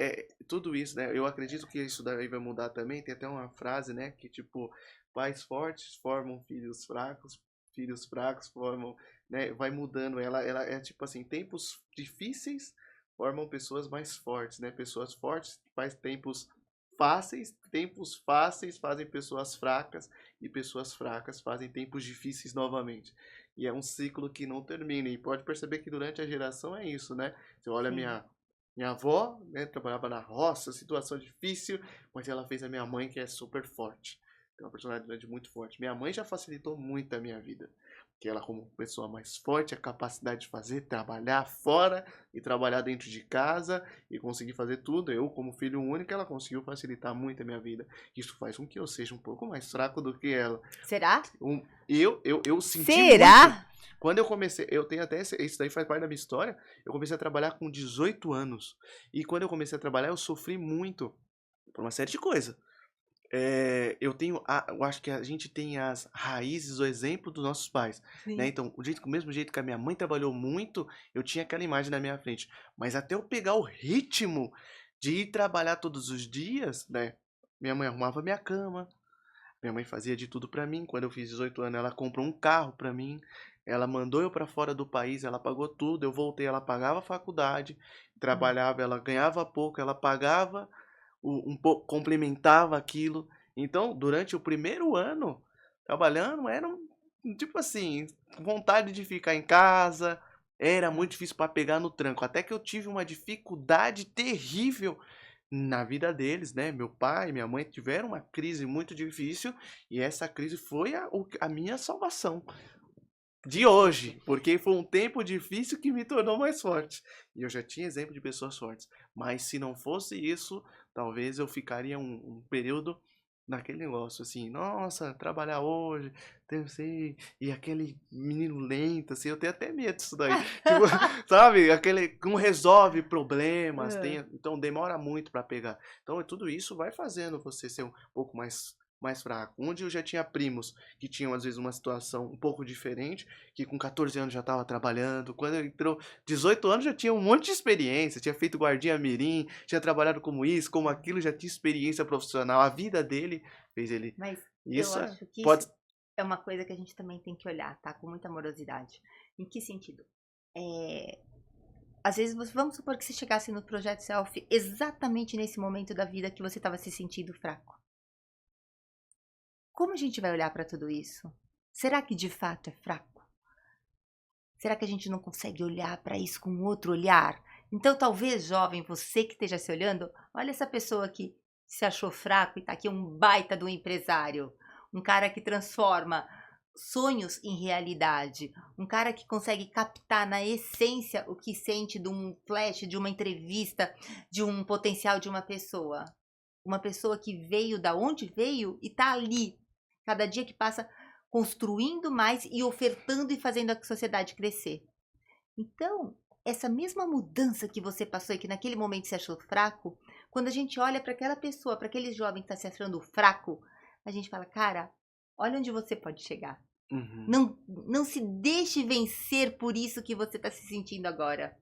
tudo isso, né? Eu acredito que isso daí vai mudar também. Tem até uma frase, né? Que tipo, pais fortes formam filhos fracos formam, né? Vai mudando. Ela é tipo assim, tempos difíceis formam pessoas mais fortes, né? Pessoas fortes fazem tempos fáceis fazem pessoas fracas e pessoas fracas fazem tempos difíceis novamente. E é um ciclo que não termina. E pode perceber que durante a geração é isso, né? Você olha Sim. minha avó, né? Trabalhava na roça, situação difícil, mas ela fez a minha mãe, que é super forte. Tem uma personalidade muito forte. Minha mãe já facilitou muito a minha vida. Que ela, como pessoa mais forte, a capacidade de fazer, trabalhar fora e trabalhar dentro de casa e conseguir fazer tudo. Eu, como filho único, ela conseguiu facilitar muito a minha vida. Isso faz com que eu seja um pouco mais fraco do que ela. Será? Eu senti Será? muito. Quando eu comecei, eu tenho até isso daí faz parte da minha história. Eu comecei a trabalhar com 18 anos. E quando eu comecei a trabalhar, eu sofri muito por uma série de coisas. eu acho que a gente tem as raízes, o exemplo dos nossos pais, né? Sim. Então, o mesmo jeito que a minha mãe trabalhou muito, eu tinha aquela imagem na minha frente. Mas até eu pegar o ritmo de ir trabalhar todos os dias, né? Minha mãe arrumava minha cama, minha mãe fazia de tudo pra mim. Quando eu fiz 18 anos, ela comprou um carro pra mim. Ela mandou eu pra fora do país, ela pagou tudo. Eu voltei, ela pagava a faculdade, Hum. trabalhava, ela ganhava pouco, ela pagava um pouco, complementava aquilo. Então, durante o primeiro ano trabalhando, era tipo assim, vontade de ficar em casa, era Tá. muito difícil para pegar no tranco. Até que eu tive uma dificuldade terrível na vida deles, né? Meu pai e minha mãe tiveram uma crise muito difícil e essa crise foi a minha salvação de Perfeito. hoje, porque foi um tempo difícil que me tornou mais forte. E eu já tinha exemplo de pessoas fortes. Mas se não fosse isso, talvez eu ficaria um período naquele negócio assim, nossa, trabalhar hoje, tem sei, e aquele menino lento, assim, eu tenho até medo disso daí. Tipo, sabe? Aquele que não resolve problemas, Hã. então demora muito para pegar. Então tudo isso vai fazendo você ser um pouco mais fraco. Onde eu já tinha primos que tinham às vezes uma situação um pouco diferente, que com 14 anos já estava trabalhando, quando ele entrou 18 anos já tinha um monte de experiência, tinha feito guardinha mirim, tinha trabalhado como isso, como aquilo, já tinha experiência profissional, a vida dele fez ele. Mas eu Isso acho que isso pode. é uma coisa que a gente também tem que olhar, tá? Com muita amorosidade. Em que sentido? Eh, Às vezes, vamos supor que você chegasse no projeto self exatamente nesse momento da vida que você estava se sentindo fraco. Como a gente vai olhar para tudo isso? Será que de fato é fraco? Será que a gente não consegue olhar para isso com outro olhar? Então, talvez, jovem, você que esteja se olhando, olha essa pessoa que se achou fraco e está aqui um baita do empresário, um cara que transforma sonhos em realidade, um cara que consegue captar na essência o que sente de um flash, de uma entrevista, de um potencial de uma pessoa. Uma pessoa que veio da onde veio e está ali, cada dia que passa, construindo mais e ofertando e fazendo a sociedade crescer. Então, essa mesma mudança que você passou e que naquele momento se achou fraco, quando a gente olha para aquela pessoa, para aquele jovem que está se achando fraco, a gente fala, cara, olha onde você pode chegar. Uhum, Não se deixe vencer por isso que você está se sentindo agora.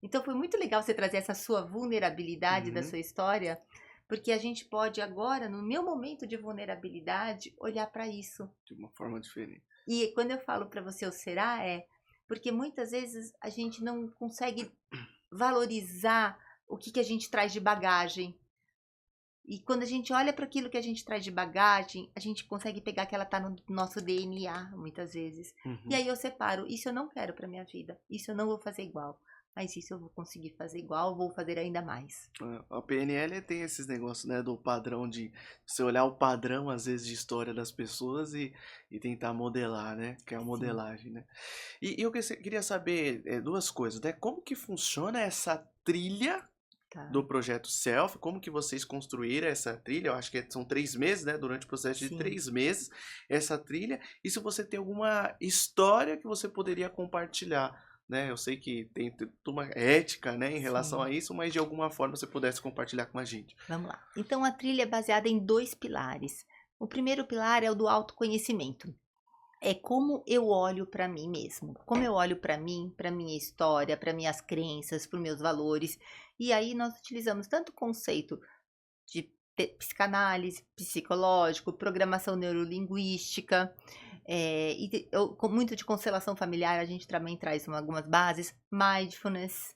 Então foi muito legal você trazer essa sua vulnerabilidade da uhum, sua história, porque a gente pode agora, no meu momento de vulnerabilidade, olhar para isso. de uma forma diferente. E quando eu falo para você o será, é porque muitas vezes a gente não consegue valorizar o que a gente traz de bagagem. E quando a gente olha para aquilo que a gente traz de bagagem, a gente consegue pegar que ela está no nosso DNA, muitas vezes. E Uhum. aí eu separo, isso eu não quero para minha vida, isso eu não vou fazer igual. Mas isso eu vou conseguir fazer igual, vou fazer ainda mais. A PNL tem esses negócios, né, do padrão de você olhar o padrão, às vezes, de história das pessoas e tentar modelar, né? Que é a Sim, modelagem, né? E eu queria saber duas coisas, né? Como que funciona essa trilha do tá. projeto Self? Como que vocês construíram essa trilha? Eu acho que são 3 meses, né? Durante o processo de Sim, 3 meses, essa trilha. E se você tem alguma história que você poderia compartilhar, né? Eu sei que tem toda uma ética, né, em relação sim. a isso, mas de alguma forma você pudesse compartilhar com a gente. Vamos lá. Então a trilha é baseada em dois pilares. O primeiro pilar é o do autoconhecimento. É como eu olho para mim mesmo, como eu olho para mim, para minha história, para minhas crenças, para os meus valores. E aí nós utilizamos tanto o conceito de psicanálise, psicológico, programação neurolinguística, com muito de constelação familiar, a gente também traz algumas bases, mindfulness,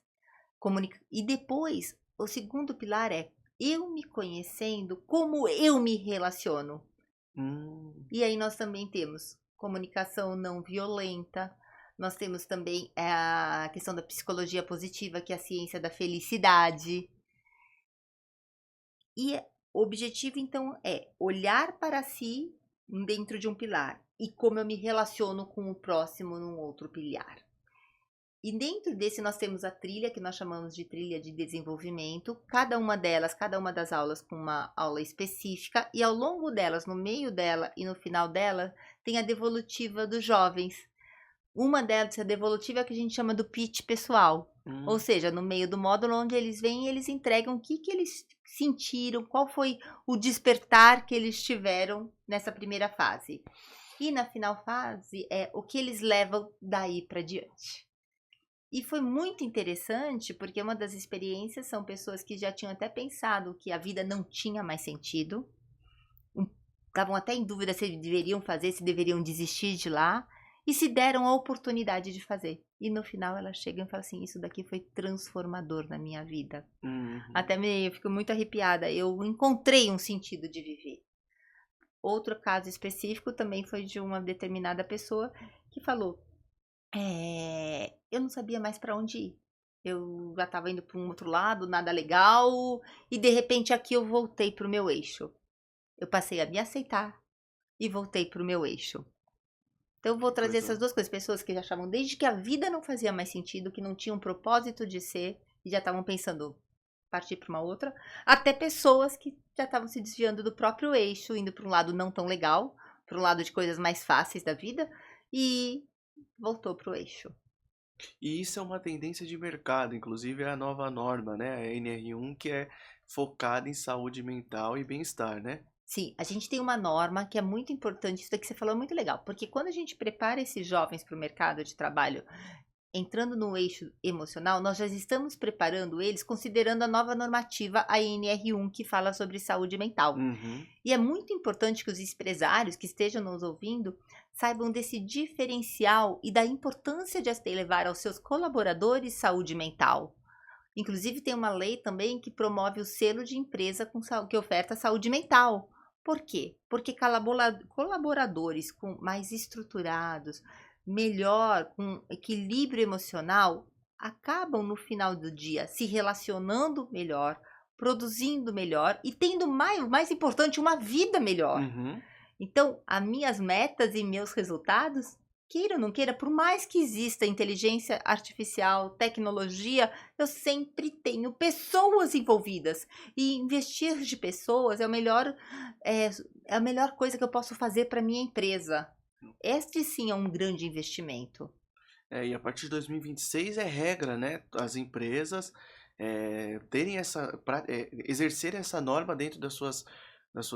e depois, o segundo pilar é eu me conhecendo, como eu me relaciono. Hum, E aí nós também temos comunicação não violenta, nós temos também a questão da psicologia positiva, que é a ciência da felicidade. E o objetivo, então, é olhar para si dentro de um pilar e como eu me relaciono com o próximo num outro pilar. E dentro desse nós temos a trilha, que nós chamamos de trilha de desenvolvimento, cada uma delas, cada uma das aulas com uma aula específica, e ao longo delas, no meio dela e no final dela, tem a devolutiva dos jovens, Uma delas, a devolutiva, é a que a gente chama do pitch pessoal. Ou seja, no meio do módulo onde eles vêm, eles entregam o que eles sentiram, qual foi o despertar que eles tiveram nessa primeira fase. E na final fase é o que eles levam daí para diante. E foi muito interessante, porque uma das experiências são pessoas que já tinham até pensado que a vida não tinha mais sentido, estavam até em dúvida se deveriam fazer, se deveriam desistir de lá, e se deram a oportunidade de fazer. E no final elas chegam e falam assim, isso daqui foi transformador na minha vida. Até eu fico muito arrepiada, eu encontrei um sentido de viver. Outro caso específico também foi de uma determinada pessoa que falou, eu não sabia mais para onde ir. Eu já estava indo para um outro lado, nada legal, e de repente aqui eu voltei para o meu eixo. Eu passei a me aceitar e voltei para o meu eixo. Então eu vou trazer essas duas coisas. Pessoas que já achavam desde que a vida não fazia mais sentido, que não tinham um propósito de ser, e já estavam pensando partir para uma outra, até pessoas que já estavam se desviando do próprio eixo, indo para um lado não tão legal, para um lado de coisas mais fáceis da vida, e voltou para o eixo. E isso é uma tendência de mercado, inclusive é a nova norma, né? A NR1, que é focada em saúde mental e bem-estar, né? Sim, a gente tem uma norma que é muito importante, isso daqui que você falou é muito legal, porque quando a gente prepara esses jovens para o mercado de trabalho, entrando no eixo emocional, nós já estamos preparando eles considerando a nova normativa, a NR1, que fala sobre saúde mental. E é muito importante que os empresários que estejam nos ouvindo saibam desse diferencial e da importância de levar aos seus colaboradores saúde mental. Inclusive tem uma lei também que promove o selo de empresa que oferta saúde mental. Por quê? Porque colaboradores mais estruturados, melhor, com equilíbrio emocional, acabam no final do dia se relacionando melhor, produzindo melhor e tendo mais importante, uma vida melhor. Então, as minhas metas e meus resultados, queira ou não queira, por mais que exista inteligência artificial, tecnologia, eu sempre tenho pessoas envolvidas. E investir de pessoas é a melhor coisa que eu posso fazer para minha empresa. Este sim é um grande investimento. E a partir de 2026 é regra, né? As empresas terem exercerem essa norma dentro das suas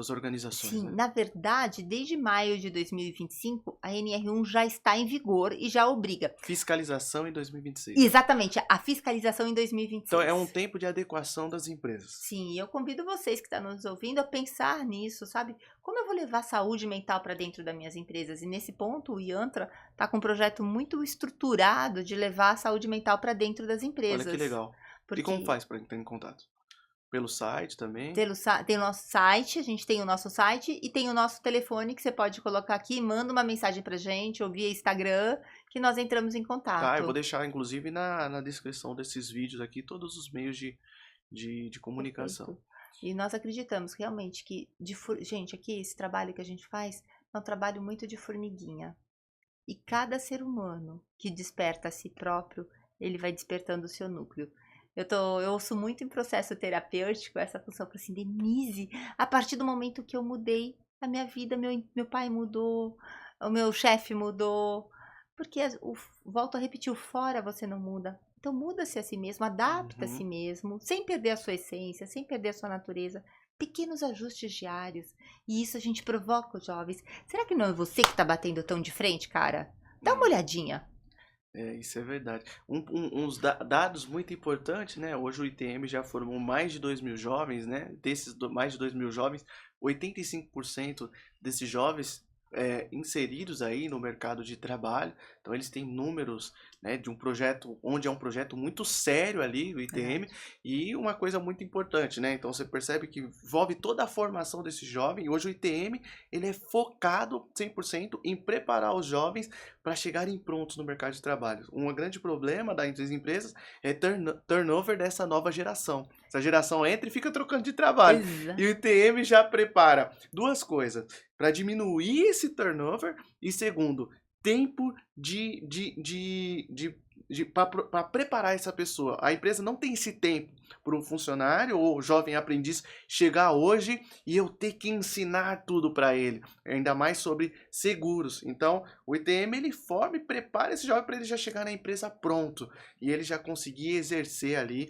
organizações. Sim, né? na verdade, desde maio de 2025, a NR1 já está em vigor e já obriga. Fiscalização em 2026. Exatamente, a fiscalização em 2026. Então é um tempo de adequação das empresas. Sim, eu convido vocês que estão nos ouvindo a pensar nisso, sabe? Como eu vou levar saúde mental para dentro das minhas empresas? E nesse ponto, o Yantra está com um projeto muito estruturado de levar a saúde mental para dentro das empresas. Olha que legal. E como faz para entrar em contato? Pelo site também? Tem o nosso site, a gente tem o nosso site e tem o nosso telefone que você pode colocar aqui, manda uma mensagem pra gente ou via Instagram que nós entramos em contato. Tá, eu vou deixar inclusive na descrição desses vídeos aqui todos os meios de comunicação. Perfeito. E nós acreditamos realmente que, gente, aqui esse trabalho que a gente faz é um trabalho muito de formiguinha. E cada ser humano que desperta a si próprio, ele vai despertando o seu núcleo. Eu ouço muito em processo terapêutico essa função para assim, Denise, a partir do momento que eu mudei a minha vida, meu pai mudou, o meu chefe mudou, porque volto a repetir, o fora você não muda. Então muda-se a si mesmo, adapta a si mesmo, sem perder a sua essência, sem perder a sua natureza. Pequenos ajustes diários. E isso a gente provoca os jovens. Será que não é você que está batendo tão de frente, cara? Dá uma olhadinha. Isso é verdade. Uns dados muito importantes, né? Hoje o ITM já formou mais de 2.000 jovens, né? Desses mais de 2.000 jovens, 85% desses jovens inseridos aí no mercado de trabalho. Então eles têm números, né, de um projeto, onde é um projeto muito sério ali, o ITM, e uma coisa muito importante, né? Então você percebe que envolve toda a formação desse jovem, e hoje o ITM, ele é focado 100% em preparar os jovens para chegarem prontos no mercado de trabalho. Um grande problema das empresas é turnover dessa nova geração. Essa geração entra e fica trocando de trabalho. Exato. E o ITM já prepara duas coisas, para diminuir esse turnover, e segundo, tempo de para preparar essa pessoa. A empresa não tem esse tempo para um funcionário ou jovem aprendiz chegar hoje e eu ter que ensinar tudo para ele, ainda mais sobre seguros. Então, o ITM ele forma e prepara esse jovem para ele já chegar na empresa pronto e ele já conseguir exercer ali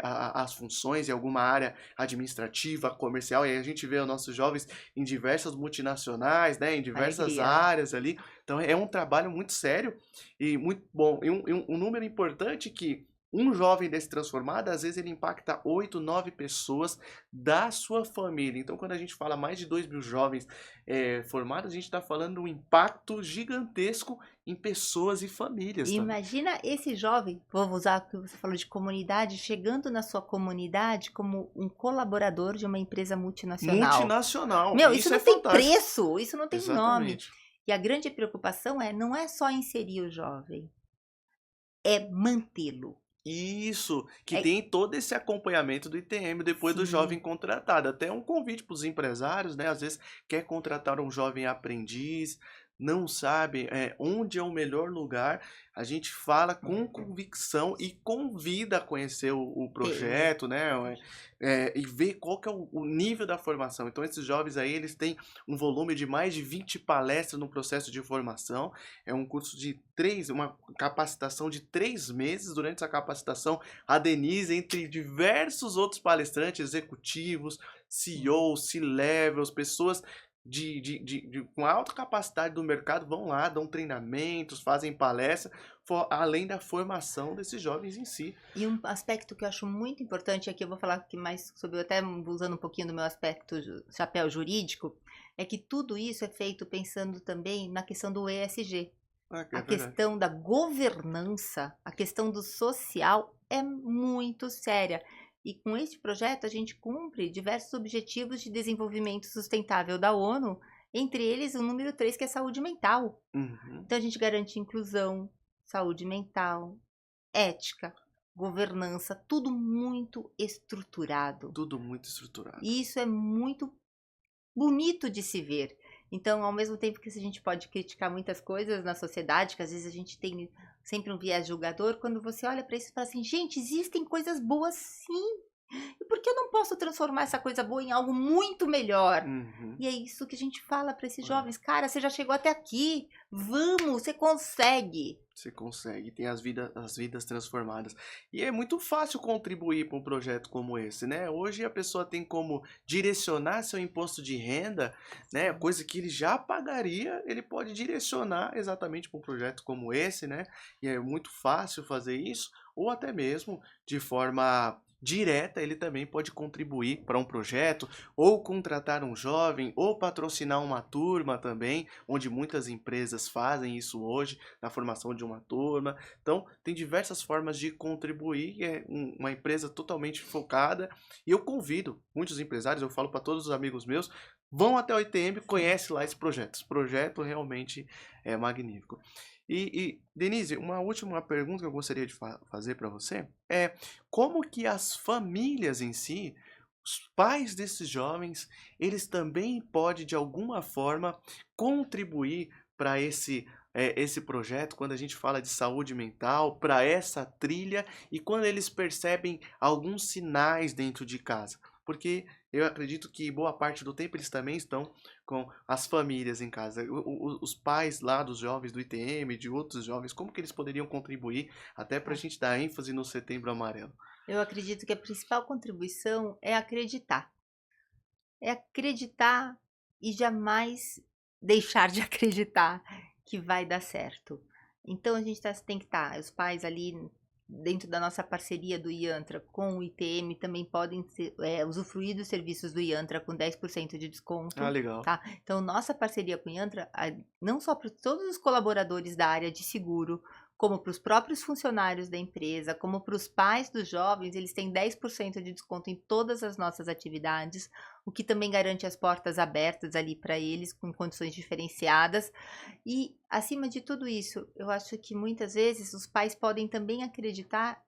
as funções em alguma área administrativa, comercial. E aí a gente vê os nossos jovens em diversas multinacionais, né, em diversas Alegria. áreas ali. Então, é um trabalho muito sério e muito bom. E um número importante que um jovem desse transformado, às vezes ele impacta 8, 9 pessoas da sua família. Então, quando a gente fala mais de 2.000 jovens formados, a gente está falando de um impacto gigantesco em pessoas e famílias também. Imagina esse jovem, vou usar o que você falou de comunidade, chegando na sua comunidade como um colaborador de uma empresa multinacional. Multinacional. Meu, Isso isso é não tem fantástico. preço, isso não tem nome. Exatamente. E a grande preocupação não é só inserir o jovem, é mantê-lo. Isso, que É, tem todo esse acompanhamento do ITM depois do jovem sim, contratado. Até um convite para os empresários, né? Às vezes quer contratar um jovem aprendiz, não sabe onde é o melhor lugar. A gente fala com convicção e convida a conhecer o projeto, né? E ver qual que é o nível da formação. Então, esses jovens aí, eles têm um volume de mais de 20 palestras no processo de formação. É um curso de uma capacitação de 3 meses. Durante essa capacitação, a Denise, entre diversos outros palestrantes, executivos, CEOs, C-levels, pessoas com alta capacidade do mercado, vão lá, dão treinamentos, fazem palestra, além da formação desses jovens em si. e um aspecto que eu acho muito importante, aqui eu vou falar aqui mais sobre, até usando um pouquinho do meu aspecto chapéu jurídico, é que tudo isso é feito pensando também na questão do ESG. É A verdade. questão da governança, a questão do social é muito séria. E com este projeto a gente cumpre diversos objetivos de desenvolvimento sustentável da ONU, entre eles o número 3, que é saúde mental. Uhum. Então a gente garante inclusão, saúde mental, ética, governança, tudo muito estruturado. Tudo muito estruturado. E isso é muito bonito de se ver. Então, ao mesmo tempo que a gente pode criticar muitas coisas na sociedade, que às vezes a gente tem sempre um viés julgador, quando você olha para isso e fala assim, gente, existem coisas boas sim. E por que eu não posso transformar essa coisa boa em algo muito melhor? Uhum. E é isso que a gente fala para esses jovens. Cara, você já chegou até aqui. Vamos, você consegue. Você consegue, tem as vidas transformadas. E é muito fácil contribuir para um projeto como esse, né? Hoje a pessoa tem como direcionar seu imposto de renda, né? Coisa que ele já pagaria, ele pode direcionar exatamente para um projeto como esse, né? E é muito fácil fazer isso, ou até mesmo de forma direta, ele também pode contribuir para um projeto, ou contratar um jovem, ou patrocinar uma turma também, onde muitas empresas fazem isso hoje, na formação de uma turma. Então, tem diversas formas de contribuir, é uma empresa totalmente focada, e eu convido muitos empresários, eu falo para todos os amigos meus, vão até o ITM, conhece lá esse projeto. Esse projeto realmente é magnífico. Denise, uma última pergunta que eu gostaria de fazer para você é como que as famílias em si, os pais desses jovens, eles também podem de alguma forma contribuir para esse projeto, quando a gente fala de saúde mental, para essa trilha e quando eles percebem alguns sinais dentro de casa. Porque eu acredito que boa parte do tempo eles também estão com as famílias em casa. Os pais lá dos jovens do ITM, de outros jovens, como que eles poderiam contribuir até para a gente dar ênfase no Setembro Amarelo? Eu acredito que a principal contribuição é acreditar. É acreditar e jamais deixar de acreditar que vai dar certo. Então a gente tem que estar, os pais ali dentro da nossa parceria do IANTRA com o ITM também podem usufruir dos serviços do IANTRA com 10% de desconto. Ah, legal. Tá? Então nossa parceria com o IANTRA, não só para todos os colaboradores da área de seguro, como para os próprios funcionários da empresa, como para os pais dos jovens, eles têm 10% de desconto em todas as nossas atividades, o que também garante as portas abertas ali para eles, com condições diferenciadas. E, acima de tudo isso, eu acho que muitas vezes os pais podem também acreditar,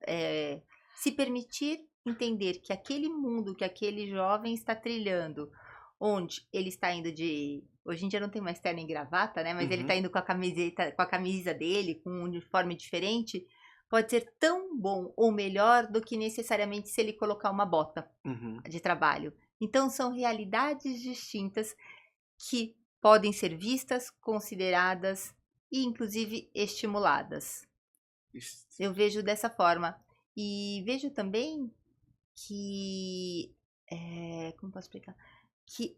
se permitir entender que aquele mundo que aquele jovem está trilhando, onde ele está indo de... Hoje em dia não tem mais terno e gravata, né? Mas ele está indo com a camiseta, com a camisa dele, com um uniforme diferente, pode ser tão bom ou melhor do que necessariamente se ele colocar uma bota de trabalho. Então, são realidades distintas que podem ser vistas, consideradas e, inclusive, estimuladas. Eu vejo dessa forma. E vejo também que... como posso explicar? Que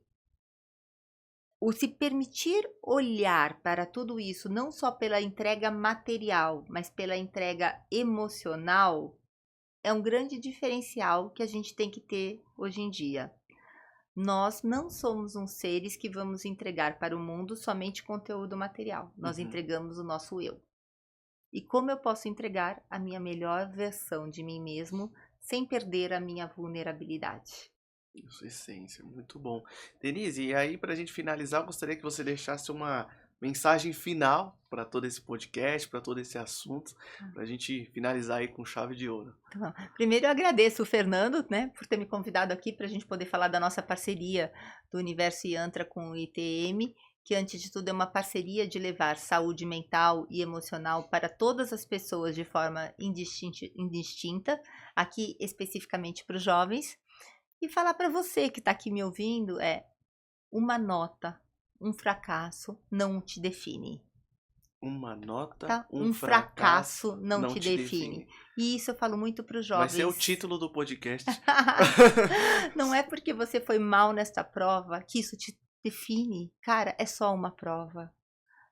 o se permitir olhar para tudo isso, não só pela entrega material, mas pela entrega emocional, é um grande diferencial que a gente tem que ter hoje em dia. Nós não somos uns seres que vamos entregar para o mundo somente conteúdo material. Nós entregamos o nosso eu. E como eu posso entregar a minha melhor versão de mim mesmo sem perder a minha vulnerabilidade? Isso, essência, muito bom. Denise, e aí para a gente finalizar, eu gostaria que você deixasse uma mensagem final para todo esse podcast, para todo esse assunto, para a gente finalizar aí com chave de ouro. Então, primeiro eu agradeço o Fernando, né, por ter me convidado aqui para a gente poder falar da nossa parceria do Universo Yantra com o ITM, que antes de tudo é uma parceria de levar saúde mental e emocional para todas as pessoas de forma indistinta, aqui especificamente para os jovens. E falar para você que está aqui me ouvindo uma nota, um fracasso não te define. Uma nota, Tá? um fracasso não te define. E isso eu falo muito para os jovens. Vai ser o título do podcast. Não é porque você foi mal nesta prova que isso te define. Cara, é só uma prova.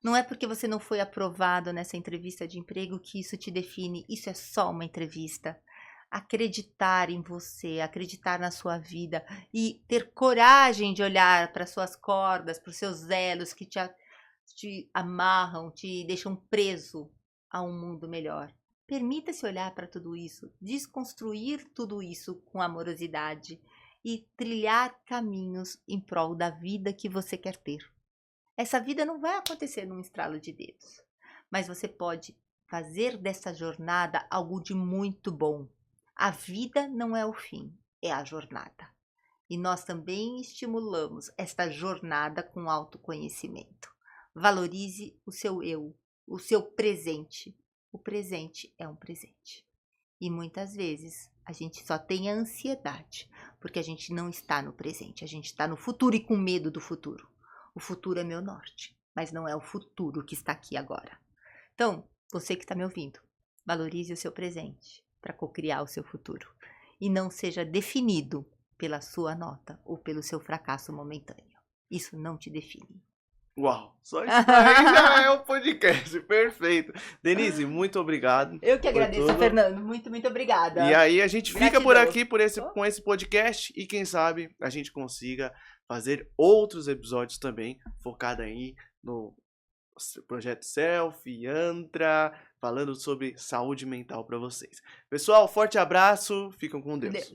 Não é porque você não foi aprovado nessa entrevista de emprego que isso te define. Isso é só uma entrevista. Acreditar em você, acreditar na sua vida e ter coragem de olhar para suas cordas, para os seus elos que te amarram, te deixam preso a um mundo melhor. Permita-se olhar para tudo isso, desconstruir tudo isso com amorosidade e trilhar caminhos em prol da vida que você quer ter. Essa vida não vai acontecer num estralo de dedos, mas você pode fazer dessa jornada algo de muito bom. A vida não é o fim, é a jornada. E nós também estimulamos esta jornada com autoconhecimento. Valorize o seu eu, o seu presente. O presente é um presente. E muitas vezes a gente só tem a ansiedade, porque a gente não está no presente, a gente está no futuro e com medo do futuro. O futuro é meu norte, mas não é o futuro que está aqui agora. Então, você que está me ouvindo, valorize o seu presente para cocriar o seu futuro. E não seja definido pela sua nota ou pelo seu fracasso momentâneo. Isso não te define. Uau, só isso daí já é um podcast, perfeito. Denise, muito obrigado. Eu que agradeço, Fernando. Muito, muito obrigada. E aí a gente fica por aqui com esse podcast e quem sabe a gente consiga fazer outros episódios também, focado aí no Projeto Self, Yantra, falando sobre saúde mental para vocês. Pessoal, forte abraço, fiquem com Deus.